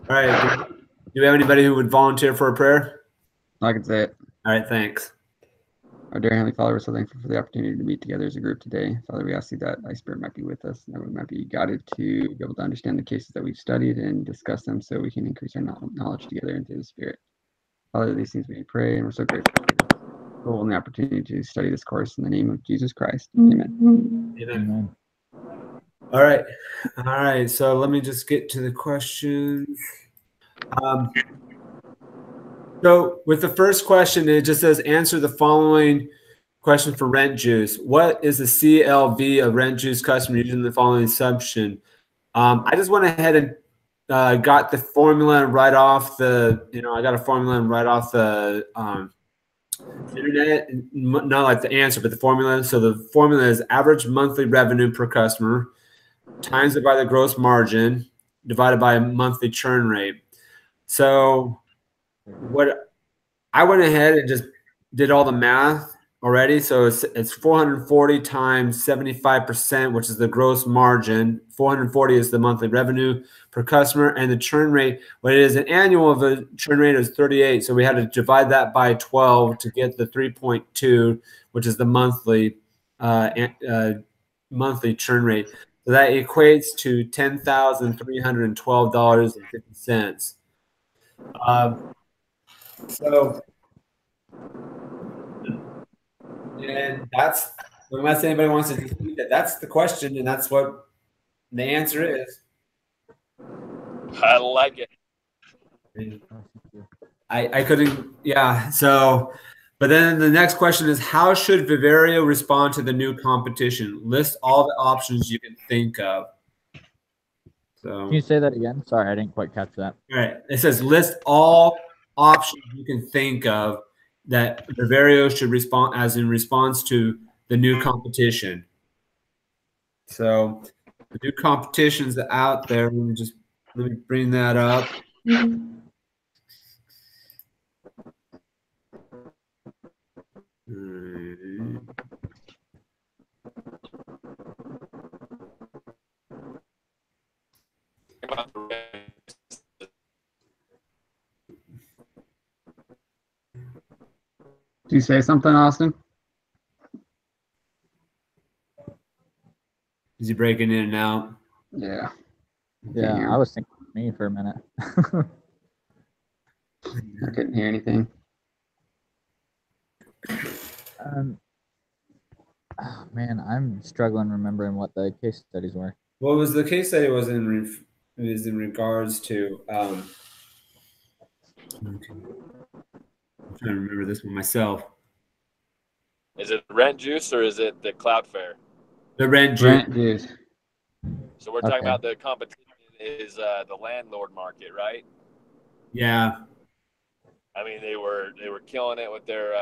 All right. Do we have anybody who would volunteer for a prayer? I can say it. All right, thanks. Our dear Heavenly Father, we're so thankful for the opportunity to meet together as a group today. Father, we ask you that thy Spirit might be with us, and that we might be guided to be able to understand the cases that we've studied and discuss them so we can increase our knowledge together into the Spirit. Father, these things we pray, and we're so grateful for the opportunity to study this course in the name of Jesus Christ. Amen. Amen. All right. All right. So let me just get to the questions. So with the first question, it just says answer the following question for rent juice. What is the CLV of rent juice customer using the following assumption? I just went ahead and got the formula right off the, I got a formula and right off the internet, not like the answer, but the formula. So the formula is average monthly revenue per customer times it by the gross margin divided by a monthly churn rate. So what I went ahead and just did all the math already. So it's 440 times 75%, which is the gross margin. 440 is the monthly revenue per customer, and the churn rate, what it is an annual of the churn rate is 38. So we had to divide that by 12 to get the 3.2, which is the monthly monthly churn rate. So that equates to $10,312.50. So, and that's unless anybody wants to dispute that, that's the question, and that's what the answer is. I like it. I couldn't, yeah. So, but then the next question is, how should Viverio respond to the new competition? List all the options you can think of. So, can you say that again? Sorry, I didn't quite catch that. All right. It says list all options you can think of that Viverio should respond as in response to the new competition. So the new competition's out there. Let me bring that up. Do you say something, Austin? Is he breaking in and out? Yeah. Yeah, I was thinking of me for a minute. I couldn't hear anything. Oh, man, I'm struggling remembering what the case studies were. What was the case study was in regards to I'm trying to remember this one myself. Is it rent juice or is it the Cloudflare? The rent juice. So we're talking about the competition is the landlord market, right? Yeah. I mean, they were killing it with their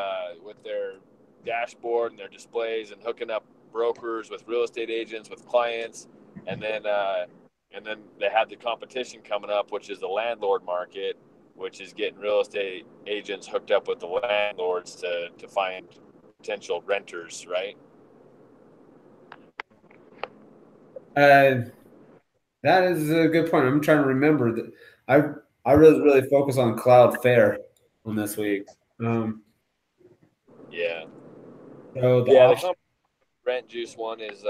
dashboard and their displays and hooking up brokers with real estate agents with clients, and then they had the competition coming up, which is the landlord market, which is getting real estate agents hooked up with the landlords to find potential renters, right? That is a good point. I'm trying to remember that. I really focus on Cloudflare on this week. Yeah. So the rent juice one is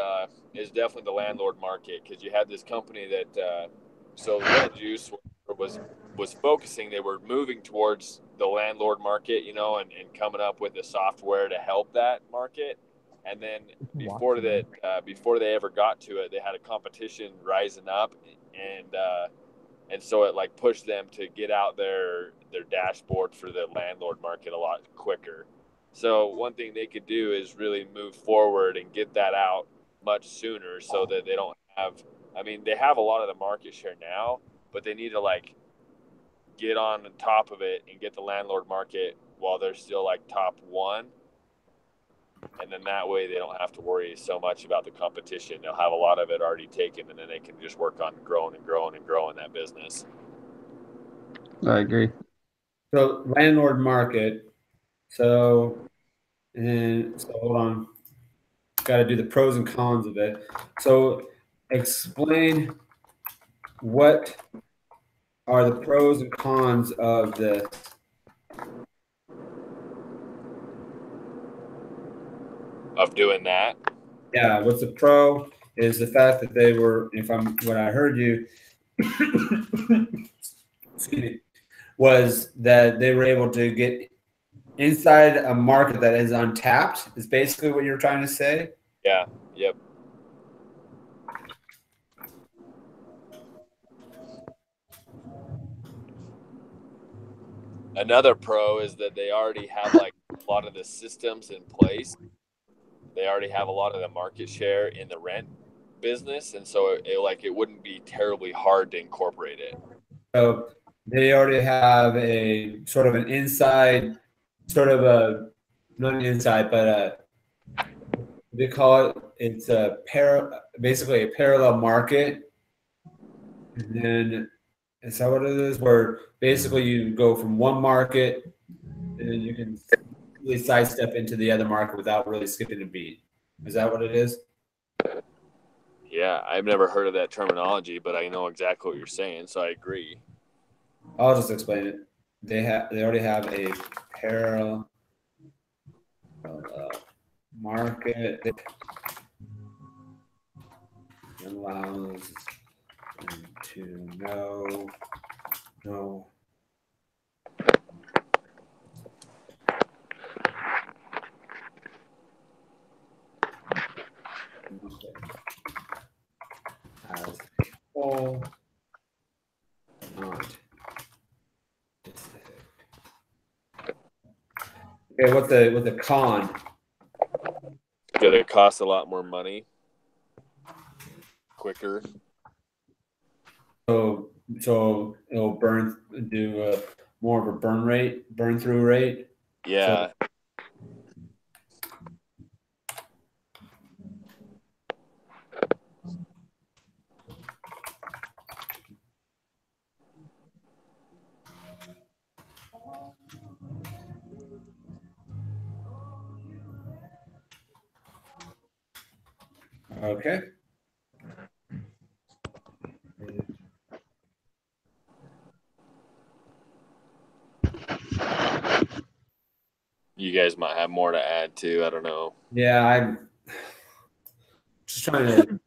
definitely the landlord market, because you had this company that so rent juice was focusing. They were moving towards the landlord market, and coming up with the software to help that market. And then before they ever got to it, they had a competition rising up, and so it like pushed them to get out their dashboard for the landlord market a lot quicker. So one thing they could do is really move forward and get that out much sooner, so that they don't have. I mean, they have a lot of the market share now, but they need to like get on top of it and get the landlord market while they're still like top one. And then that way they don't have to worry so much about the competition. They'll have a lot of it already taken, and then they can just work on growing and growing and growing that business. I agree. So landlord market. So hold on. Got to do the pros and cons of it. So explain what are the pros and cons of this? Of doing that. Yeah, what's the pro is the fact that they were, when I heard you, excuse me, was that they were able to get inside a market that is untapped, is basically what you're trying to say? Yeah, yep. Another pro is that they already have like a lot of the systems in place. They already have a lot of the market share in the rent business, and so it wouldn't be terribly hard to incorporate it. So they already have a sort of an inside, sort of a, not an inside, but they call it, it's basically a parallel market. And then, is that what it is? Where basically you go from one market and then you can really sidestep into the other market without really skipping a beat. Is that what it is? Yeah, I've never heard of that terminology, but I know exactly what you're saying, so I agree. I'll just explain it. They already have a parallel market that allows them to know. As a whole, not specific. Okay, what the con? Because it costs a lot more money, quicker. So it'll do more of a burn through rate. Yeah. Okay. You guys might have more to add too. I don't know. Yeah, I'm just trying to.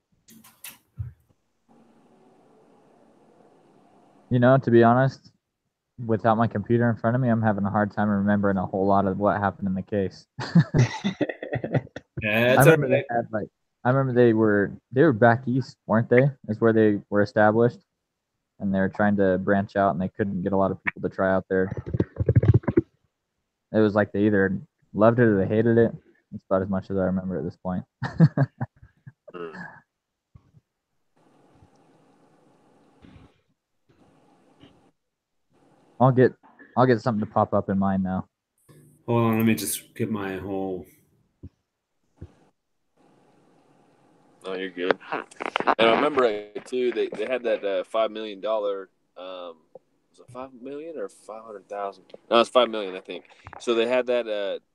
You know, to be honest, without my computer in front of me, I'm having a hard time remembering a whole lot of what happened in the case. Yeah, I remember they had I remember they were back east, weren't they? Is where they were established, and they were trying to branch out, and they couldn't get a lot of people to try out there. It was like they either loved it or they hated it. That's about as much as I remember at this point. I'll get something to pop up in mind now. Hold on, let me just get my whole. No, you're good. And I remember it too. They had that $5 million. Was it $5 million or 500,000? No, it's $5 million, I think. So they had that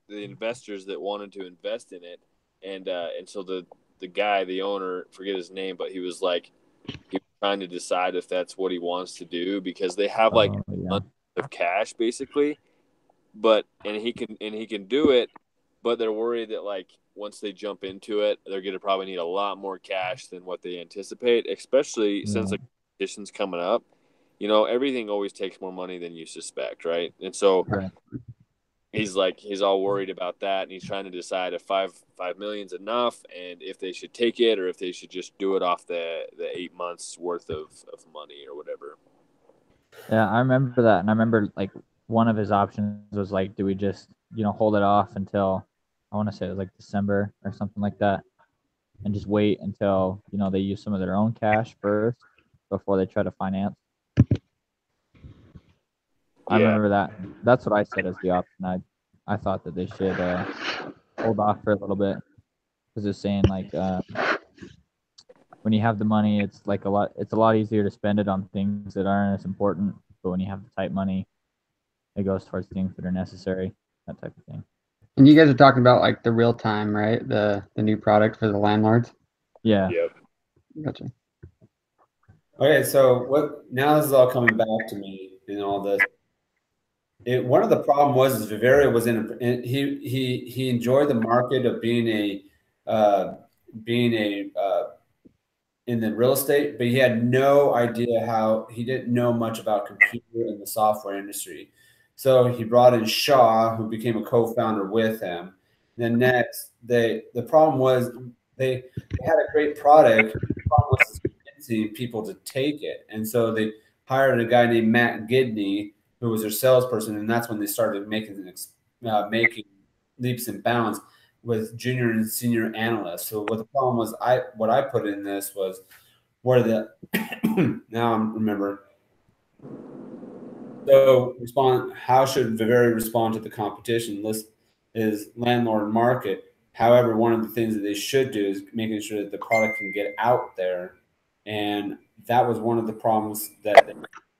the investors that wanted to invest in it, and so the guy, the owner, forget his name, but he was like, he was trying to decide if that's what he wants to do because they have like tons of cash basically, and he can do it, but they're worried that like once they jump into it, they're going to probably need a lot more cash than what they anticipate, especially since the competition's coming up. You know, everything always takes more money than you suspect, right? And so he's all worried about that, and he's trying to decide if $5 million's enough, and if they should take it or if they should just do it off the 8 months worth of money or whatever. Yeah, I remember that, and I remember like one of his options was like, do we just hold it off until I want to say it was like December or something like that, and just wait until they use some of their own cash first before they try to finance. I remember that. That's what I said as the option. I thought that they should hold off for a little bit because it's saying like when you have the money, it's a lot easier to spend it on things that aren't as important. But when you have the tight money, it goes towards things that are necessary, that type of thing. And you guys are talking about like the real time, right? The new product for the landlords. Yeah. Yep. Gotcha. Okay, so what now this is all coming back to me in all this. One of the problem was is Viveria was he enjoyed the market of being a in the real estate, but he had no idea how he didn't know much about computer and the software industry. So he brought in Shaw, who became a co-founder with him. Then next, the problem was they had a great product. The problem was convincing people to take it, and so they hired a guy named Matt Gidney, who was their salesperson, and that's when they started making leaps and bounds with junior and senior analysts. So what the problem was, what I put in this was where the now I remember. So how should Viveria respond to the competition? List is landlord market. However, one of the things that they should do is making sure that the product can get out there, and that was one of the problems that they're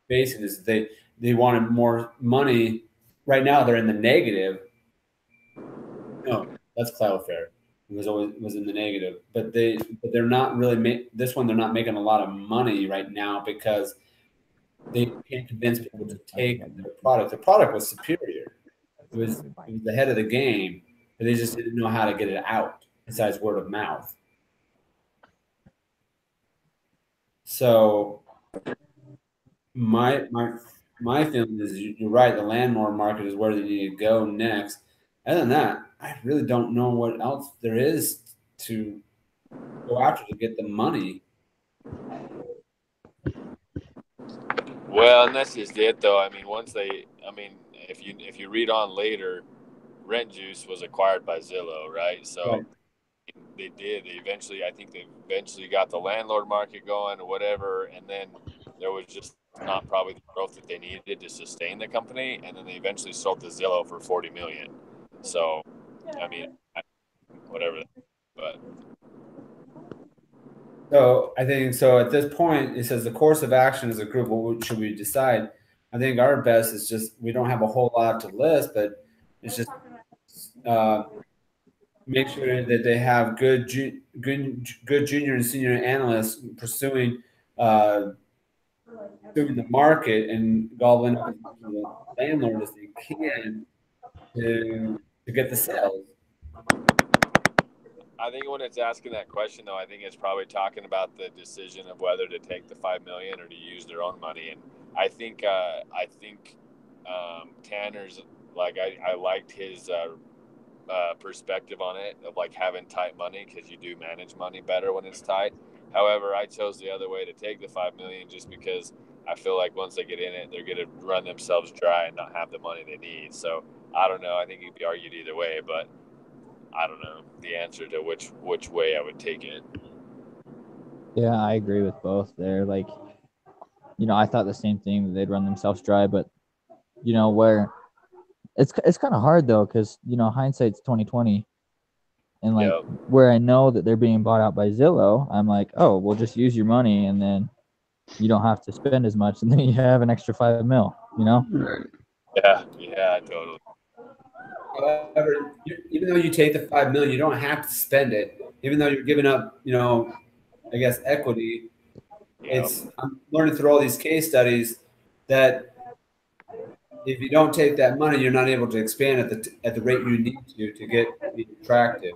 facing is they wanted more money. Right now, they're in the negative. No, that's Cloudflare. It was in the negative, but they're not really this one. They're not making a lot of money right now because they can't convince people to take their product. The product was superior. It was the head of the game, but they just didn't know how to get it out besides word of mouth. So my feeling is you're right. The landlord market is where they need to go next. Other than that, I really don't know what else there is to go after to get the money. Well, and that's just it, though. I mean, if you read on later, Rent Juice was acquired by Zillow, right? So Right. they eventually got the landlord market going or whatever, and then there was just not probably the growth that they needed to sustain the company, and then they eventually sold to Zillow for $40 million. So, I mean, whatever, but. So I think so. At this point, it says the course of action as a group. What should we decide? I think our best is just we don't have a whole lot to list, but it's just make sure that they have good junior and senior analysts pursuing the market and gobbling up the landlord as they can to get the sales. I think when it's asking that question, though, I think it's probably talking about the decision of whether to take the $5 million or to use their own money. And I think Tanner's I liked his perspective on it of like having tight money because you do manage money better when it's tight. However, I chose the other way to take the $5 million just because I feel like once they get in it, they're going to run themselves dry and not have the money they need. So I don't know. I think it could be argued either way, but I don't know the answer to which way I would take it. Yeah, I agree with both there. Like, I thought the same thing, that they'd run themselves dry, but where it's kind of hard though, because hindsight's 2020, and like where I know that they're being bought out by Zillow, I'm like, oh, we'll just use your money, and then you don't have to spend as much, and then you have an extra $5 million. Right. Yeah, totally. However, even though you take the $5 million, you don't have to spend it. Even though you're giving up, I guess equity. I'm learning through all these case studies that if you don't take that money, you're not able to expand at the rate you need to get attractive.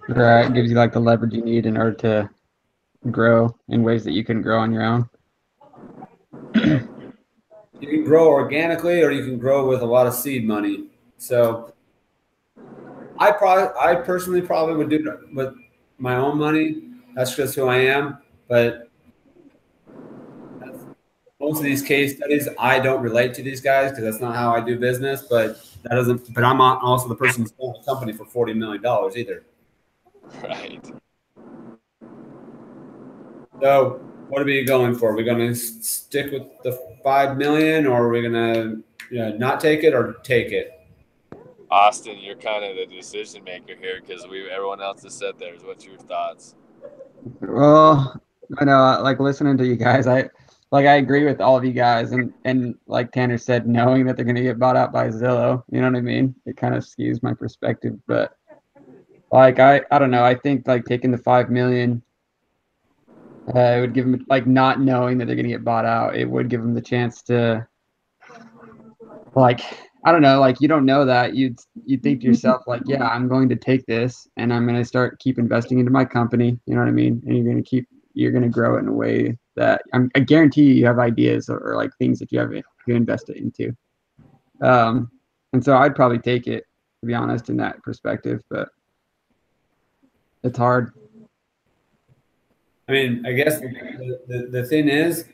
Right. It gives you like the leverage you need in order to grow in ways that you couldn't grow on your own. You can grow organically, or you can grow with a lot of seed money. So, I personally probably would do it with my own money. That's just who I am. But most of these case studies, I don't relate to these guys because that's not how I do business. But that doesn't. But I'm not also the person who's sold a company for $40 million either. Right. So, what are we going for? Are we going to stick with the $5 million, or are we going to not take it or take it? Austin, you're kind of the decision maker here because everyone else has said theirs. What's your thoughts? Well, I know, like listening to you guys, I agree with all of you guys, and like Tanner said, knowing that they're going to get bought out by Zillow, you know what I mean? It kind of skews my perspective, but like I don't know. I think like taking the $5 million, It would give them, like, not knowing that they're going to get bought out. It would give them the chance to, like, I don't know, like, you don't know that. You'd think to yourself, like, yeah, I'm going to take this and I'm going to start keep investing into my company. You know what I mean? And you're going to grow it in a way that I guarantee you have ideas or like things that you have to invest it into. And so I'd probably take it, to be honest, in that perspective, but it's hard. I mean, I guess the thing is,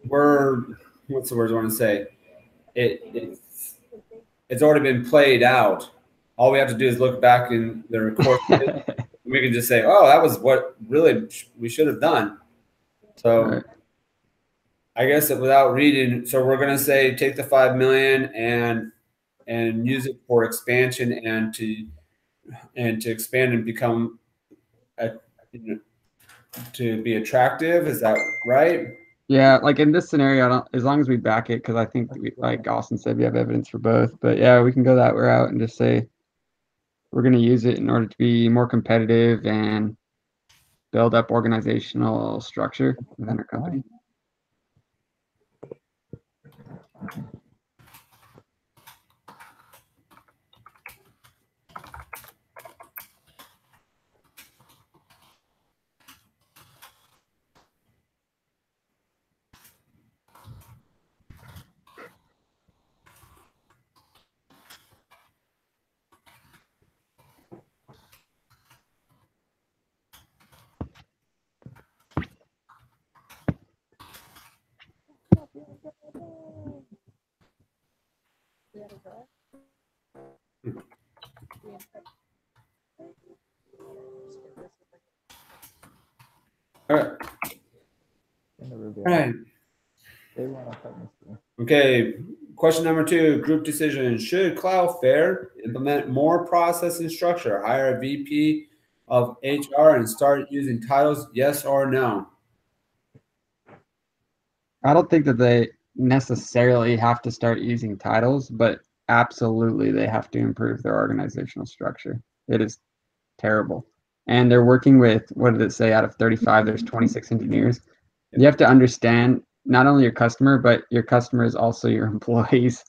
what's the word I want to say? It's already been played out. All we have to do is look back in the record. We can just say, oh, that was what really we should have done. So Right. I guess that without reading, so we're going to say take the 5 million and use it for expansion and to expand and become to be attractive. Is that right? Yeah, like in this scenario, as long as we back it, because I think like Austin said, we have evidence for both. But yeah, we can go that route and just say we're going to use it in order to be more competitive and build up organizational structure within our company. All right. All right. Okay. Question number 2, group decision. Should Cloudflare implement more process and structure, hire a VP of HR and start using titles? Yes or no? I don't think that they necessarily have to start using titles, but absolutely they have to improve their organizational structure. It is terrible. And they're working with, what did it say, out of 35, there's 26 engineers. You have to understand not only your customer, but your customer is also your employees.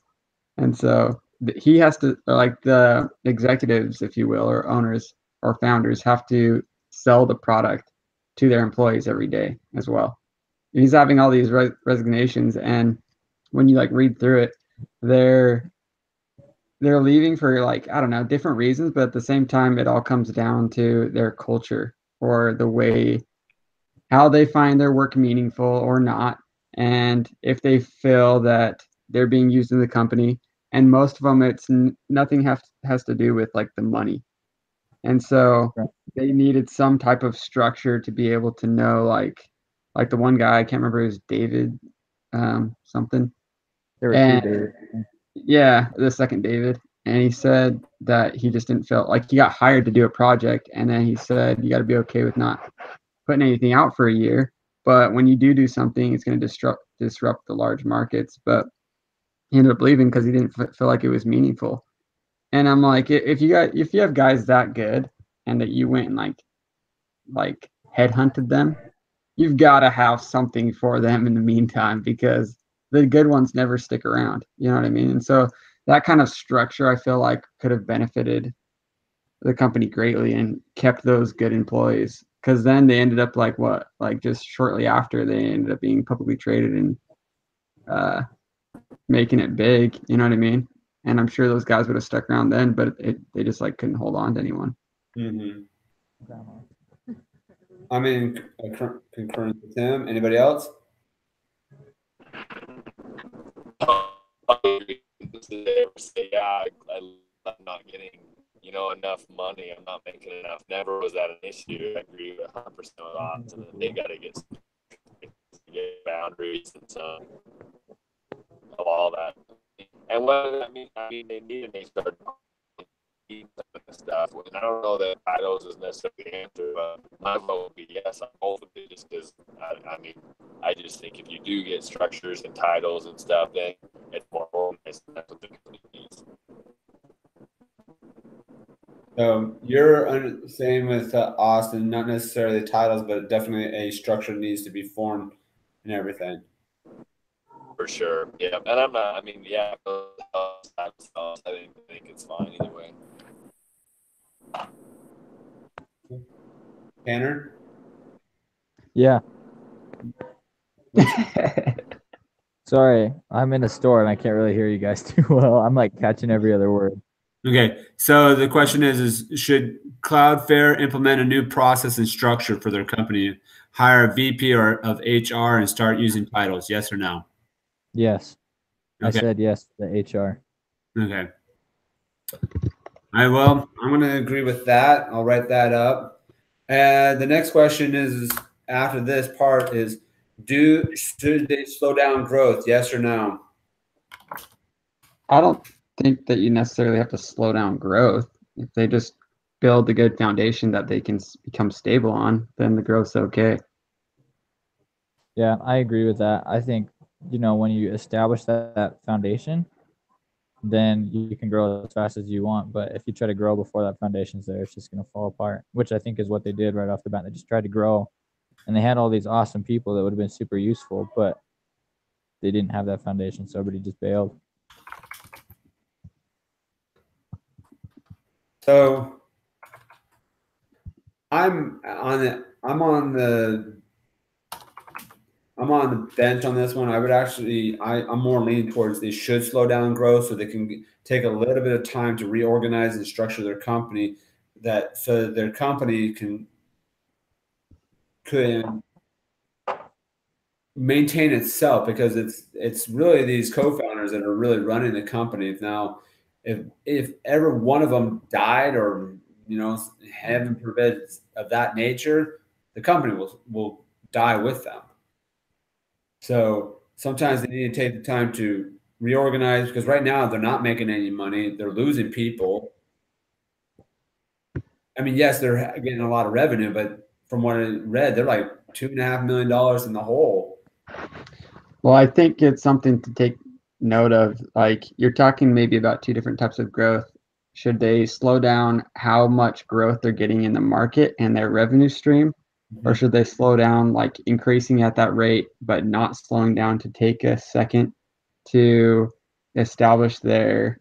And so he has to, like the executives, if you will, or owners or founders have to sell the product to their employees every day as well. He's having all these resignations, and when you like read through it, they're leaving for, like, I don't know, different reasons, but at the same time it all comes down to their culture or the way how they find their work meaningful or not, and if they feel that they're being used in the company. And most of them, it's nothing has to do with like the money. And so they needed some type of structure to be able to know, like the one guy, I can't remember, it was David something. There were And two David. yeah, the second David. And he said that he just didn't feel like he got hired to do a project. And then he said, you got to be okay with not putting anything out for a year. But when you do something, it's going to disrupt the large markets. But he ended up leaving because he didn't feel like it was meaningful. And I'm like, if you have guys that good and that you went and like headhunted them, you've got to have something for them in the meantime, because the good ones never stick around. You know what I mean? And so that kind of structure, I feel like, could have benefited the company greatly and kept those good employees. Because then they ended up like just shortly after, they ended up being publicly traded and making it big. You know what I mean? And I'm sure those guys would have stuck around then, but they just like couldn't hold on to anyone. Mm-hmm. I'm in concurrence with him. Anybody else? Yeah, I'm not getting, enough money. I'm not making enough. Never was that an issue. I agree with 100% with Austin. And they got to get boundaries and some of all that. And what I mean, they need an HR stuff. And I don't know that titles is necessarily the answer, but my vote would be yes on both of it, just because I just think if you do get structures and titles and stuff, then it's more organized. That's what the company needs. So you're same with Austin, not necessarily titles, but definitely a structure needs to be formed and everything. For sure. Yeah. And I'm not, I mean, yeah, I think it's fine either way. Tanner? Yeah. Sorry, I'm in a store and I can't really hear you guys too well. I'm like catching every other word. Okay, so the question is should Cloudflare implement a new process and structure for their company, hire a VP or of HR and start using titles? Yes or no? Yes. I Okay. said yes to the HR. Okay. Well, I'm going to agree with that. I'll write that up. And the next question is after this part is should they slow down growth? Yes or no? I don't think that you necessarily have to slow down growth. If they just build a good foundation that they can become stable on, then the growth's okay. Yeah, I agree with that. I think, when you establish that foundation, then you can grow as fast as you want. But if you try to grow before that foundation's there, it's just going to fall apart, which I think is what they did right off the bat. They just tried to grow and they had all these awesome people that would have been super useful, but they didn't have that foundation. So everybody just bailed. So I'm on the bench on this one. I would actually, I'm more leaning towards they should slow down growth so they can take a little bit of time to reorganize and structure their company so that their company can maintain itself, because it's really these co-founders that are really running the company. Now, if ever one of them died or heaven forbid of that nature, the company will die with them. So sometimes they need to take the time to reorganize, because right now they're not making any money. They're losing people. I mean, yes, they're getting a lot of revenue, but from what I read, they're like $2.5 million in the hole. Well, I think it's something to take note of. Like, you're talking maybe about two different types of growth. Should they slow down how much growth they're getting in the market and their revenue stream? Or should they slow down, like increasing at that rate, but not slowing down to take a second to establish their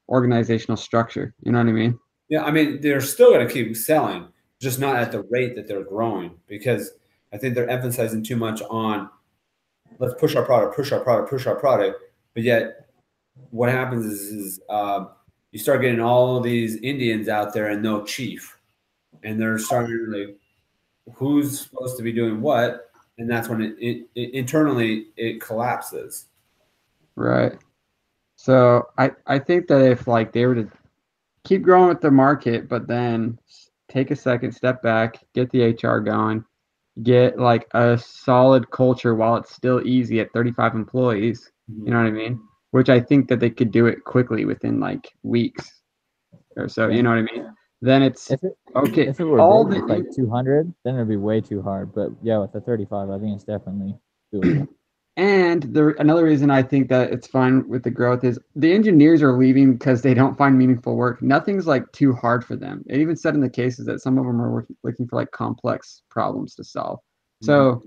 organizational structure? You know what I mean? Yeah, I mean, they're still going to keep selling, just not at the rate that they're growing, because I think they're emphasizing too much on let's push our product, push our product, push our product. But yet, what happens is you start getting all these Indians out there and no chief, and they're starting to like, who's supposed to be doing what, and that's when it internally it collapses. Right. So I think that if like they were to keep growing with the market, but then take a second, step back, get the HR going, get like a solid culture while it's still easy at 35 employees. Mm-hmm. You know what I mean? Which I think that they could do it quickly within like weeks or so. Yeah. You know what I mean? Then it's okay. If it were all big, like 200, then it'd be way too hard. But yeah, with the 35, I think it's definitely doable. And another reason I think that it's fine with the growth is the engineers are leaving because they don't find meaningful work. Nothing's like too hard for them. It even said in the cases that some of them are looking for like complex problems to solve. So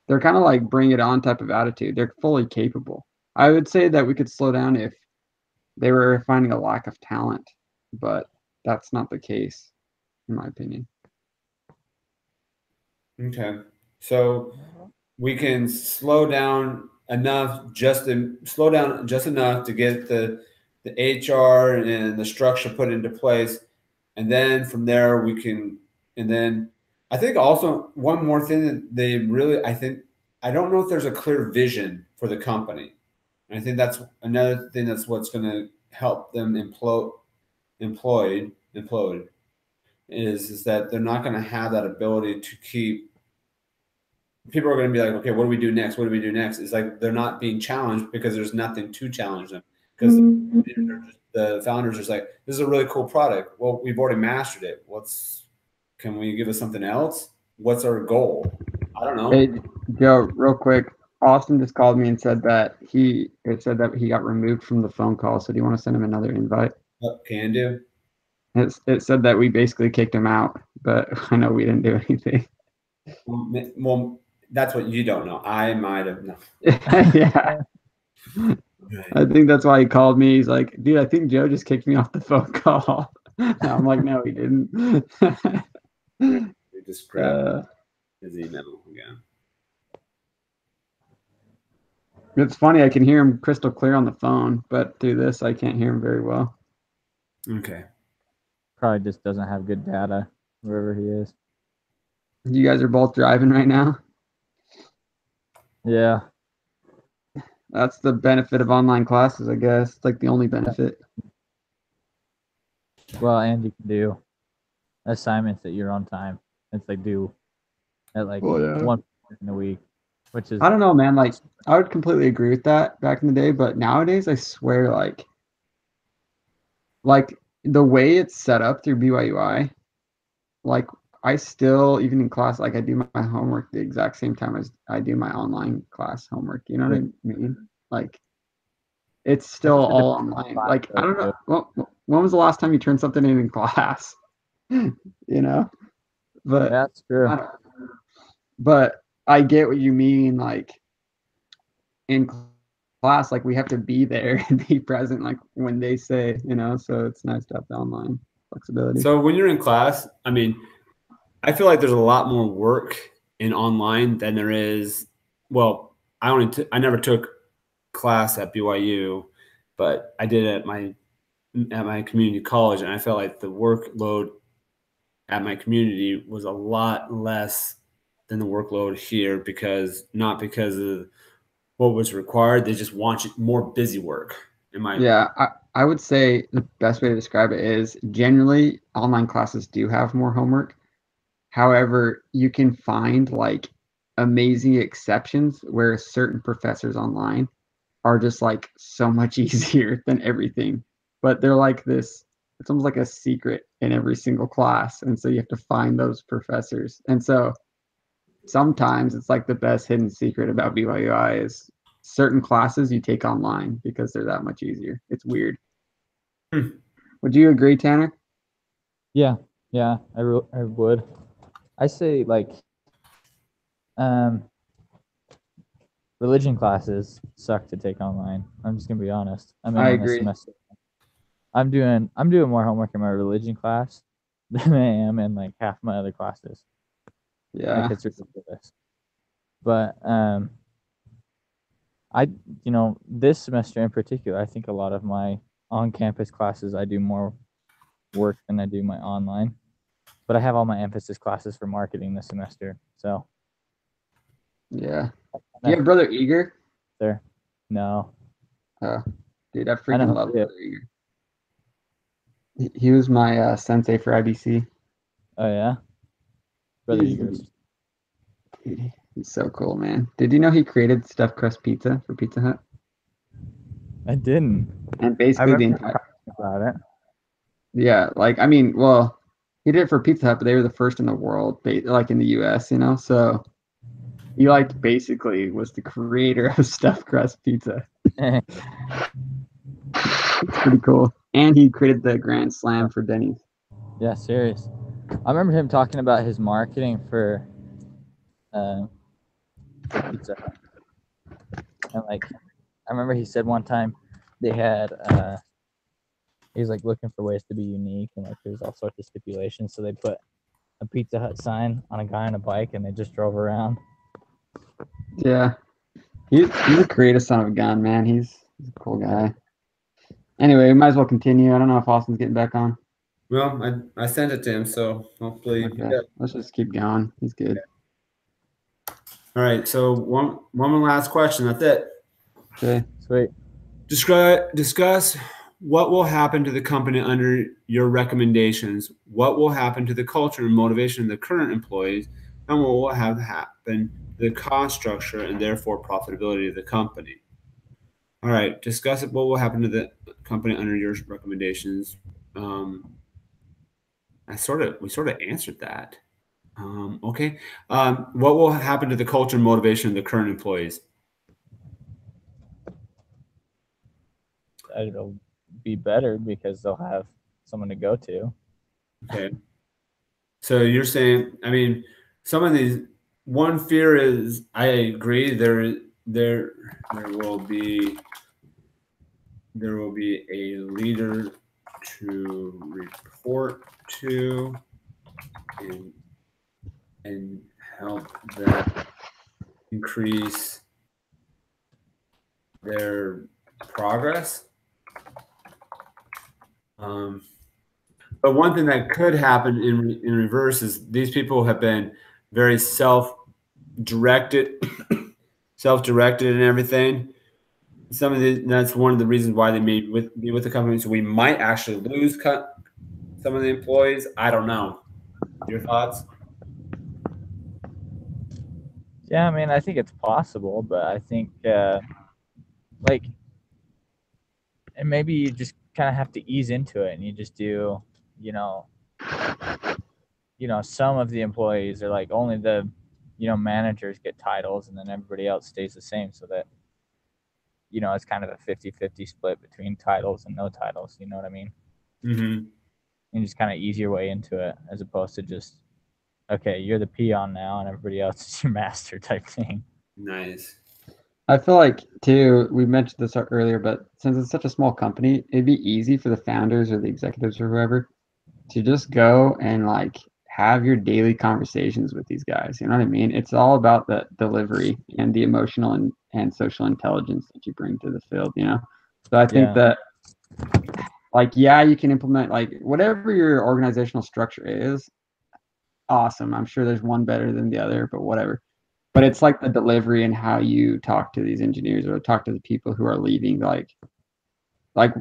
they're kind of like bring it on type of attitude. They're fully capable. I would say that we could slow down if they were finding a lack of talent, but that's not the case, in my opinion. Okay, so we can slow down just enough to get the HR and the structure put into place, and then from there we can. And then I think also one more thing that they really, I don't know if there's a clear vision for the company. And I think that's another thing that's what's going to help them implode is that they're not going to have that ability to keep. People are going to be like, okay, what do we do next? What do we do next? It's like they're not being challenged because there's nothing to challenge them. Because the founders are just like, this is a really cool product. Well, we've already mastered it. Can we give us something else? What's our goal? I don't know. Hey, Joe, real quick. Austin just called me and said that he got removed from the phone call. So do you want to send him another invite? Can do. It said that we basically kicked him out, but I know we didn't do anything. Well, that's what you don't know. I might have known. Yeah. I think that's why he called me. He's like, dude, I think Joe just kicked me off the phone call. I'm like, no, he didn't. We just grabbed his email again. It's funny. I can hear him crystal clear on the phone, but through this, I can't hear him very well. Okay. Probably just doesn't have good data wherever he is. You guys are both driving right now? Yeah. That's the benefit of online classes, I guess. It's like the only benefit. Well, and you can do assignments at your own time. It's like due at like 1 in a week, which is I don't know, man. Like, I would completely agree with that back in the day, but nowadays, I swear, like the way it's set up through BYUI, like I still, even in class, like I do my homework the exact same time as I do my online class homework. You know what I mean? Like, it's still all online. Like, I don't know. Well, when was the last time you turned something in class? You know? But that's true. But I get what you mean. Like, in class, like we have to be there and be present, like when they say, you know. So it's nice to have the online flexibility. So when you're in class, I mean, I feel like there's a lot more work in online than there is. Well, I never took class at BYU, but I did at my community college, and I felt like the workload at my community was a lot less than the workload here, not because of what was required. They just want more busy work. I would say the best way to describe it is generally online classes do have more homework. However, you can find like amazing exceptions where certain professors online are just like so much easier than everything. But they're like this, it's almost like a secret in every single class. And so you have to find those professors. And so sometimes it's like the best hidden secret about BYUI is certain classes you take online because they're that much easier. It's weird. Would you agree, Tanner? Yeah, I would. I say like, religion classes suck to take online. I'm just gonna be honest. I agree. Semester. I'm doing more homework in my religion class than I am in like half my other classes. Yeah, like, it's ridiculous. But this semester in particular, I think a lot of my on-campus classes, I do more work than I do my online. But I have all my emphasis classes for marketing this semester, so. Yeah. Do you have Brother Eager? There. No. Oh, dude, I freaking love Brother Eager. He was my sensei for IBC. Oh yeah. Brother Eager. Dude, he's so cool, man. Did you know he created stuffed crust pizza for Pizza Hut? I didn't. And basically the entire about it. Yeah, like I mean, well, he did it for Pizza Hut, but they were the first in the world, like in the US, you know. So he like basically was the creator of stuffed crust pizza. It's pretty cool. And he created the Grand Slam for Denny's. Yeah, serious. I remember him talking about his marketing for Pizza Hut. And like, I remember he said one time they had he's like looking for ways to be unique, and like there's all sorts of stipulations. So they put a Pizza Hut sign on a guy on a bike, and they just drove around. Yeah, he's a creative son of a gun, man. He's a cool guy. Anyway, we might as well continue. I don't know if Austin's getting back on. Well, I sent it to him, so hopefully. Okay. Let's just keep going. He's good. All right. So one more last question. That's it. Okay. Sweet. Discuss what will happen to the company under your recommendations. What will happen to the culture and motivation of the current employees, and what will have happen to the cost structure and therefore profitability of the company. All right. Discuss what will happen to the company under your recommendations. We sort of answered that. Okay. What will happen to the culture and motivation of the current employees? It'll be better because they'll have someone to go to. Okay. So you're saying, I mean, some of these, one fear is, I agree, there will be a leader to report to and help them increase their progress. But one thing that could happen in reverse is these people have been very self-directed, and everything. That's one of the reasons why they may be with the company. So we might actually lose some of the employees. I don't know. Your thoughts? Yeah, I mean, I think it's possible, but I think like, and maybe you just kind of have to ease into it, and you just do, you know, some of the employees are like only the, managers get titles, and then everybody else stays the same, so that, it's kind of a 50-50 split between titles and no titles. You know what I mean? Mm-hmm. And just kind of ease your way into it, as opposed to just, okay, you're the peon now, and everybody else is your master type thing. Nice. I feel like too, we mentioned this earlier, but since it's such a small company, it'd be easy for the founders or the executives or whoever to just go and like have your daily conversations with these guys. You know what I mean? It's all about the delivery and the emotional and social intelligence that you bring to the field, you know? So I think that like, yeah, you can implement like whatever your organizational structure is, awesome. I'm sure there's one better than the other, but whatever. But it's like the delivery and how you talk to these engineers or talk to the people who are leaving. Like, all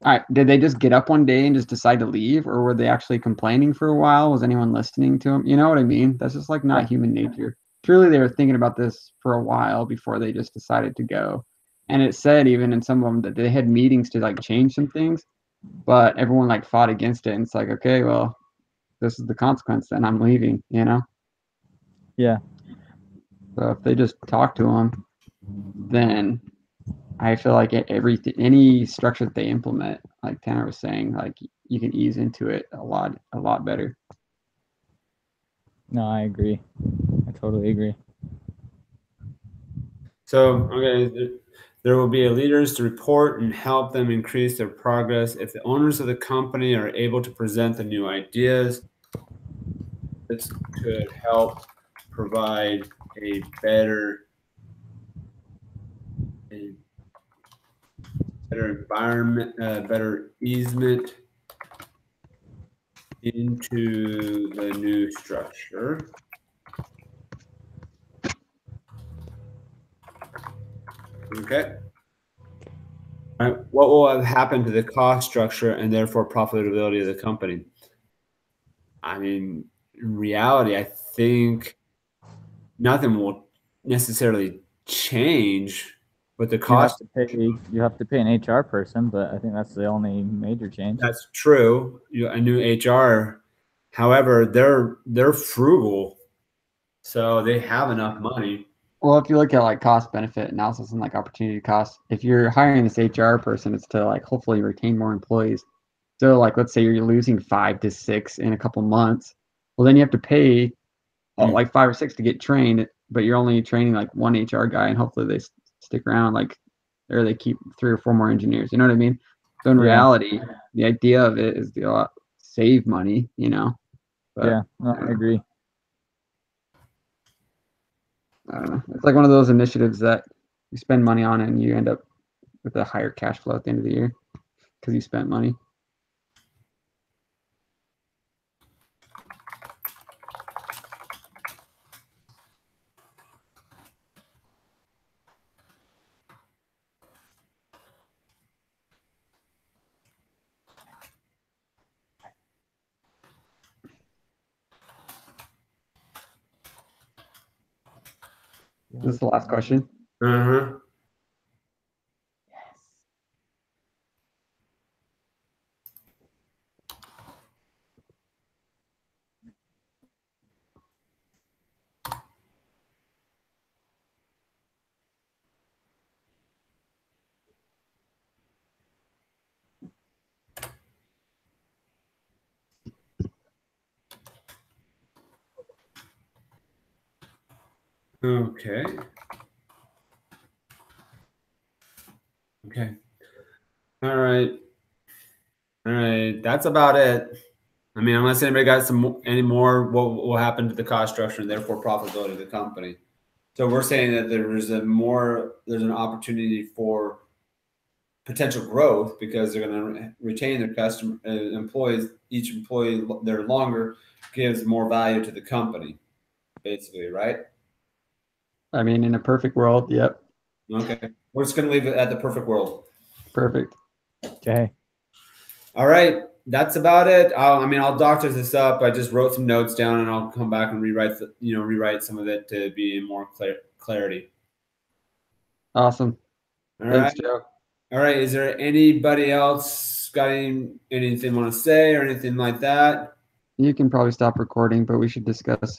right, did they just get up one day and just decide to leave, or were they actually complaining for a while? Was anyone listening to them? You know what I mean? That's just like not human nature. Truly, they were thinking about this for a while before they just decided to go. And it said even in some of them that they had meetings to like change some things, but everyone like fought against it. And it's like, okay, well, this is the consequence, then I'm leaving. You know? Yeah. So if they just talk to them, then I feel like any structure that they implement, like Tanner was saying, like you can ease into it a lot better. No, I agree. I totally agree. So, okay, there will be a leaders to report and help them increase their progress. If the owners of the company are able to present the new ideas, this could help provide a better environment, better easement into the new structure. Okay. All right. What will have happened to the cost structure and therefore profitability of the company? I mean, in reality, I think nothing will necessarily change, but the cost. You have to pay an HR person, but I think that's the only major change. That's true. A new HR, however, they're frugal, so they have enough money. Well, if you look at like cost benefit analysis and like opportunity cost, if you're hiring this HR person, it's to like hopefully retain more employees. So like let's say you're losing 5 to 6 in a couple months. Well, then you have to pay like 5 or 6 to get trained, but you're only training like one HR guy, and hopefully they stick around, like, or they keep 3 or 4 more engineers. You know what I mean? So in reality, the idea of it is to save money, you know. But, no, I agree. I don't know. It's like one of those initiatives that you spend money on and you end up with a higher cash flow at the end of the year because you spent money. This is the last question. Uh-huh. Okay. Okay. All right. All right. That's about it. I mean, unless anybody got any more, what will happen to the cost structure and therefore profitability of the company? So we're saying that there's an opportunity for potential growth because they're going to retain their customer employees. Each employee there longer gives more value to the company, basically, right? I mean, in a perfect world, yep. Okay. We're just going to leave it at the perfect world. Perfect. Okay. All right. That's about it. I'll doctor this up. I just wrote some notes down, and I'll come back and rewrite some of it to be in more clarity. Awesome. All Thanks, right. Joe. All right. Is there anybody else got anything want to say or anything like that? You can probably stop recording, but we should discuss